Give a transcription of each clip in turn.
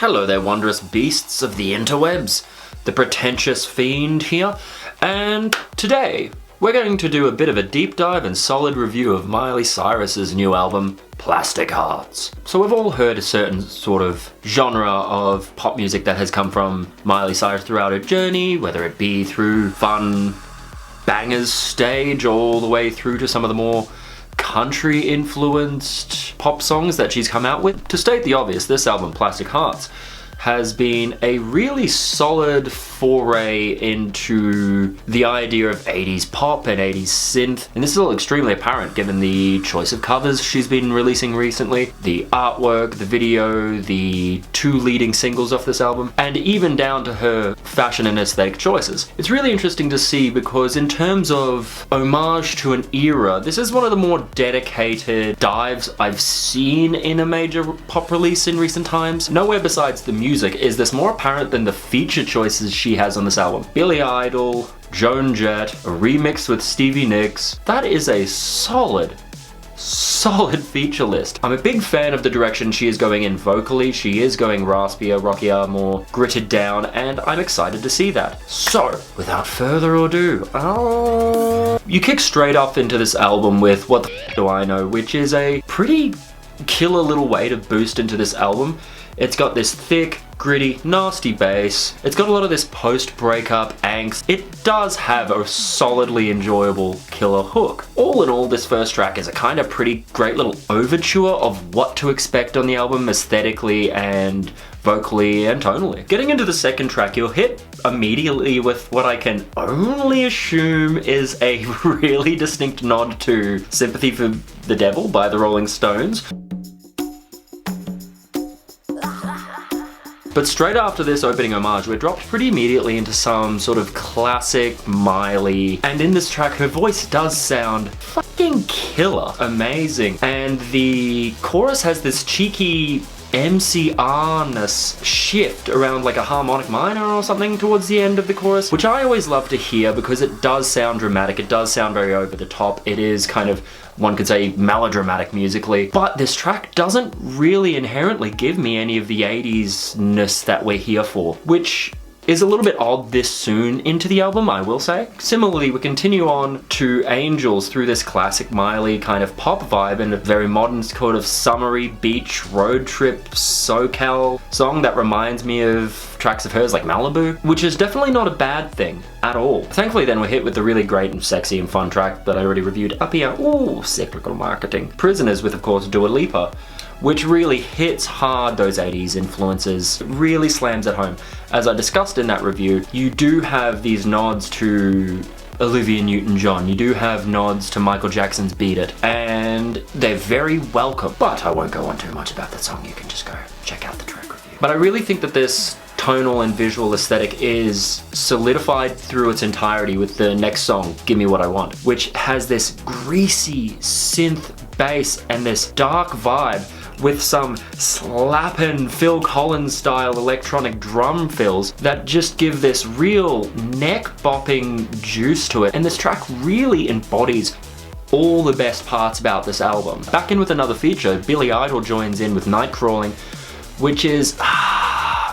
Hello there, wondrous beasts of the interwebs. The Pretentious Fiend here, and today we're going to do a bit of a deep dive and solid review of Miley Cyrus's new album, Plastic Hearts. So we've all heard a certain sort of genre of pop music that has come from Miley Cyrus throughout her journey, whether it be through fun bangers stage all the way through to some of the more country-influenced pop songs that she's come out with. To state the obvious, this album, Plastic Hearts, has been a really solid foray into the idea of 80s pop and 80s synth, and this is all extremely apparent given the choice of covers she's been releasing recently, the artwork, the video, the two leading singles off this album, and even down to her fashion and aesthetic choices. It's really interesting to see because in terms of homage to an era, this is one of the more dedicated dives I've seen in a major pop release in recent times. Nowhere besides the music is this more apparent than the feature choices she has on this album. Billy Idol, Joan Jett, a remix with Stevie Nicks. That is a solid feature list. I'm a big fan of the direction she is going in vocally. She is going raspier, rockier, more gritted down, and I'm excited to see that. So, without further ado, you kick straight up into this album with What the F Do I Know, which is a pretty killer little way to boost into this album. It's got this thick, gritty, nasty bass. It's got a lot of this post-breakup angst. It does have a solidly enjoyable killer hook. All in all, this first track is a kind of pretty great little overture of what to expect on the album aesthetically and vocally and tonally. Getting into the second track, you'll hit immediately with what I can only assume is a really distinct nod to Sympathy for the Devil by the Rolling Stones. But straight after this opening homage, we're dropped pretty immediately into some sort of classic Miley. And in this track, her voice does sound fucking killer. Amazing. And the chorus has this cheeky MCR-ness shift around like a harmonic minor or something towards the end of the chorus, which I always love to hear because it does sound dramatic, it does sound very over the top, it is kind of, one could say, melodramatic musically, but this track doesn't really inherently give me any of the 80s-ness that we're here for, which is a little bit odd this soon into the album, I will say. Similarly, we continue on to Angels through this classic Miley kind of pop vibe and a very modern sort of summery beach road trip SoCal song that reminds me of tracks of hers like Malibu, which is definitely not a bad thing at all. Thankfully then we're hit with the really great and sexy and fun track that I already reviewed up here. Ooh, cyclical marketing. Prisoners with, of course, Dua Lipa, which really hits hard those 80s influences, really slams it home. As I discussed in that review, you do have these nods to Olivia Newton-John, you do have nods to Michael Jackson's Beat It, and they're very welcome. But I won't go on too much about that song, you can just go check out the track review. But I really think that this tonal and visual aesthetic is solidified through its entirety with the next song, Give Me What I Want, which has this greasy synth bass and this dark vibe with some slappin' Phil Collins style electronic drum fills that just give this real neck-bopping juice to it, and this track really embodies all the best parts about this album. Back in with another feature, Billy Idol joins in with Night Crawling, which is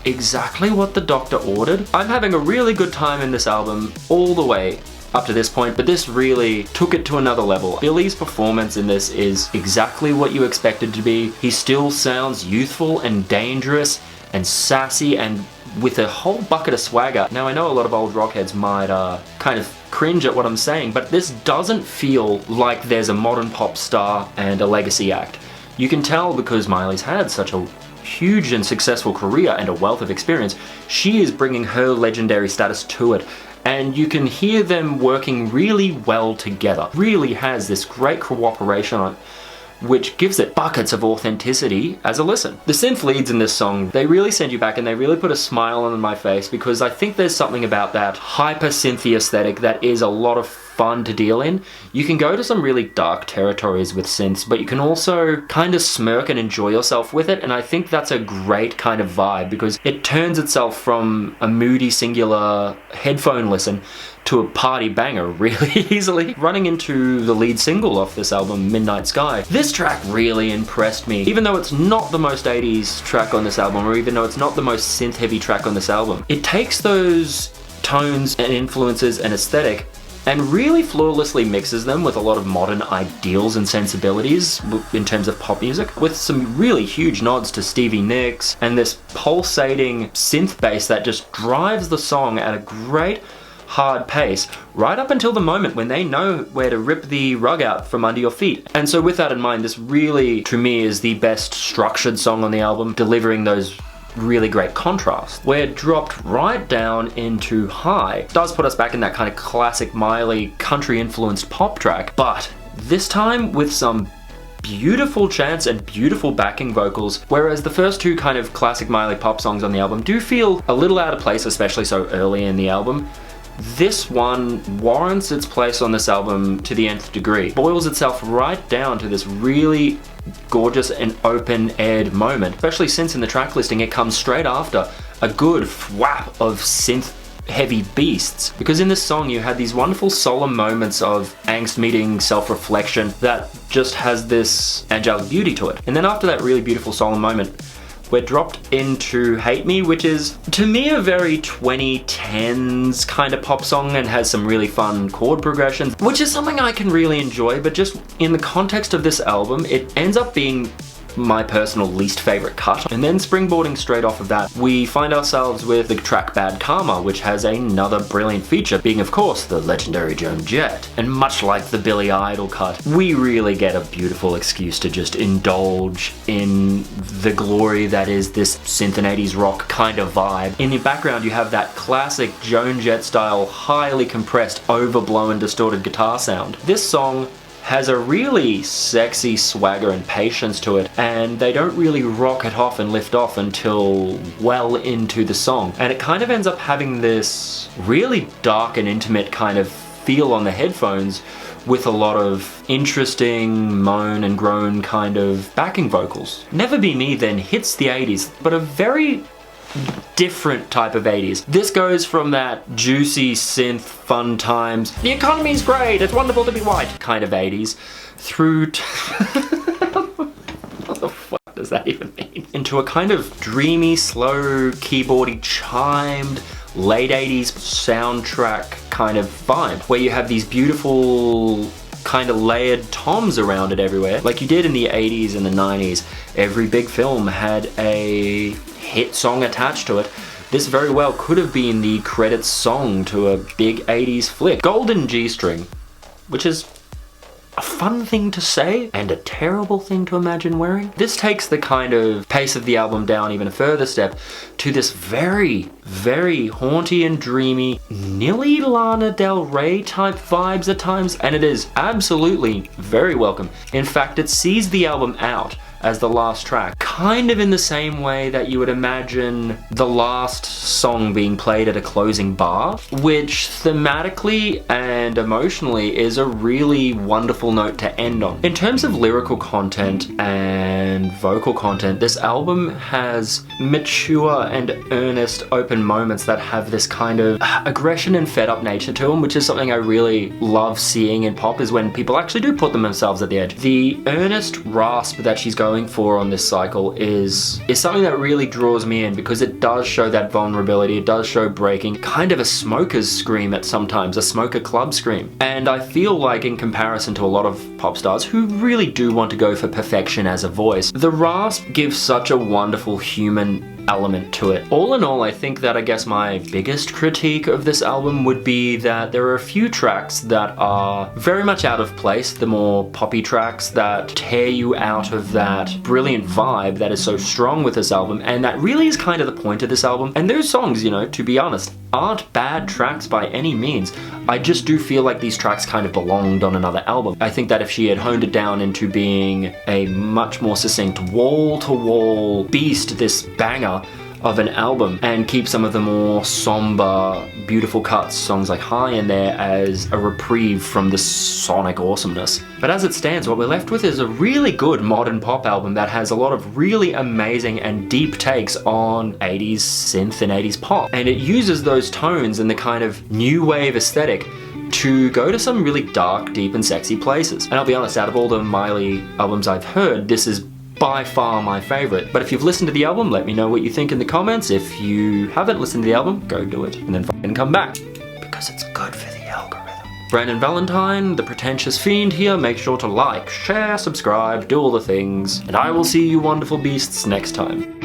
exactly what the doctor ordered. I'm having a really good time in this album all the way up to this point, but this really took it to another level. Billy's performance in this is exactly what you expected to be. He still sounds youthful and dangerous and sassy and with a whole bucket of swagger. Now I know a lot of old rockheads might kind of cringe at what I'm saying, but this doesn't feel like there's a modern pop star and a legacy act. You can tell because Miley's had such a huge and successful career and a wealth of experience, she is bringing her legendary status to it. And you can hear them working really well together. Really has this great cooperation on it, which gives it buckets of authenticity as a listen. The synth leads in this song, they really send you back and they really put a smile on my face because I think there's something about that hyper synthy aesthetic that is a lot of fun to deal in. You can go to some really dark territories with synths, but you can also kind of smirk and enjoy yourself with it, and I think that's a great kind of vibe because it turns itself from a moody singular headphone listen to a party banger really easily. Running into the lead single off this album, Midnight Sky, this track really impressed me. Even though it's not the most 80s track on this album, or even though it's not the most synth heavy track on this album, it takes those tones and influences and aesthetic and really flawlessly mixes them with a lot of modern ideals and sensibilities in terms of pop music, with some really huge nods to Stevie Nicks and this pulsating synth bass that just drives the song at a great hard pace right up until the moment when they know where to rip the rug out from under your feet. And so with that in mind, this really, to me, is the best structured song on the album, delivering those really great contrasts. We're dropped right down into high. It does put us back in that kind of classic Miley country influenced pop track, but this time with some beautiful chants and beautiful backing vocals, whereas the first two kind of classic Miley pop songs on the album do feel a little out of place, especially so early in the album. This one warrants its place on this album to the nth degree. Boils itself right down to this really gorgeous and open-aired moment, especially since in the track listing it comes straight after a good thwap of synth heavy beasts, because in this song you had these wonderful solemn moments of angst meeting self-reflection that just has this angelic beauty to it. And then after that really beautiful solemn moment, we're dropped into Hate Me, which is, to me, a very 2010s kind of pop song and has some really fun chord progressions, which is something I can really enjoy, but just in the context of this album, it ends up being my personal least favorite cut. And then springboarding straight off of that, we find ourselves with the track Bad Karma, which has another brilliant feature, being of course the legendary Joan Jett. And much like the Billy Idol cut, we really get a beautiful excuse to just indulge in the glory that is this synth and 80s rock kind of vibe. In the background you have that classic Joan Jett style, highly compressed, overblown, distorted guitar sound. This song has a really sexy swagger and patience to it, and they don't really rocket off and lift off until well into the song. And it kind of ends up having this really dark and intimate kind of feel on the headphones with a lot of interesting moan and groan kind of backing vocals. Never Be Me then hits the 80s, but a very different type of 80s. This goes from that juicy synth fun times, the economy's great, it's wonderful to be white kind of 80s, through what the fuck does that even mean? Into a kind of dreamy, slow, keyboardy, chimed, late 80s soundtrack kind of vibe, where you have these beautiful kind of layered toms around it everywhere, like you did in the 80s and the 90s. Every big film had a hit song attached to it. This very well could have been the credits song to a big 80s flick. Golden G-string, which is a fun thing to say and a terrible thing to imagine wearing. This takes the kind of pace of the album down even a further step to this very, very haunty and dreamy, nearly Lana Del Rey type vibes at times, and it is absolutely very welcome. In fact, it sees the album out as the last track, kind of in the same way that you would imagine the last song being played at a closing bar, which thematically and emotionally is a really wonderful note to end on. In terms of lyrical content and vocal content, this album has mature and earnest open moments that have this kind of aggression and fed up nature to them, which is something I really love seeing in pop, is when people actually do put themselves at the edge. The earnest rasp that she's going for on this cycle is something that really draws me in, because it does show that vulnerability, it does show breaking, kind of a smoker's scream at sometimes, a smoker club scream. And I feel like in comparison to a lot of pop stars who really do want to go for perfection as a voice, the rasp gives such a wonderful human element to it. All in all, I think that I guess my biggest critique of this album would be that there are a few tracks that are very much out of place, the more poppy tracks that tear you out of that brilliant vibe that is so strong with this album, and that really is kind of the point of this album. And those songs, you know, to be honest, aren't bad tracks by any means. I just do feel like these tracks kind of belonged on another album. I think that if she had honed it down into being a much more succinct wall-to-wall beast, this banger, of an album and keep some of the more somber, beautiful cuts, songs like High in there, as a reprieve from the sonic awesomeness. But as it stands, what we're left with is a really good modern pop album that has a lot of really amazing and deep takes on 80s synth and 80s pop. And it uses those tones and the kind of new wave aesthetic to go to some really dark, deep and sexy places. And I'll be honest, out of all the Miley albums I've heard, this is by far my favorite. But if you've listened to the album, let me know what you think in the comments. If you haven't listened to the album, go do it and then fucking come back, because it's good for the algorithm. Brandon Valentine, the Pretentious Fiend here. Make sure to like, share, subscribe, do all the things, and I will see you wonderful beasts next time.